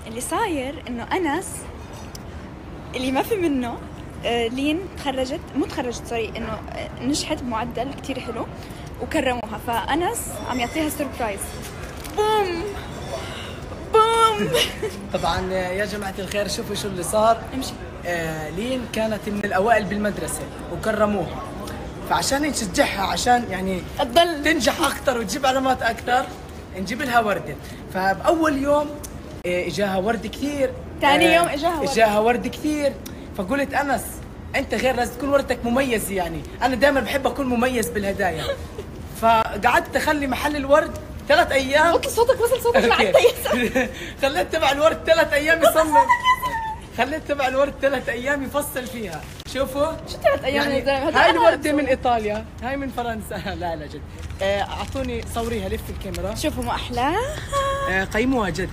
اللي صاير انه انس اللي ما في منه لين تخرجت، مو تخرجت سوري، انه نجحت بمعدل كتير حلو وكرموها، فانس عم يعطيها سربرايز. بوم بوم. طبعا يا جماعة الخير شوفوا شو اللي صار. امشي. لين كانت من الأوائل بالمدرسة وكرموها، فعشان نشجعها عشان يعني تضل تنجح أكثر وتجيب علامات أكثر نجيب لها وردة. فبأول يوم إجاها ورد كثير، ثاني يوم إجاها ورد كثير. فقلت أنس أنت غير، لازم تكون وردتك مميز، يعني أنا دائما بحب أكون مميز بالهدايا. فقعدت أخلي محل الورد 3 أيام. اوكي صوتك وصل، صوتك لعدت خليت تبع الورد 3 أيام يصمم. خليت تبع الورد 3 أيام يفصل فيها. شوفوا شو 3 أيام يعني يا زلمة؟ هاي الوردة من إيطاليا، هاي من فرنسا. لا لا جد. أعطوني صوريها، لف الكاميرا. شوفوا ما أحلاها. قيموها جد.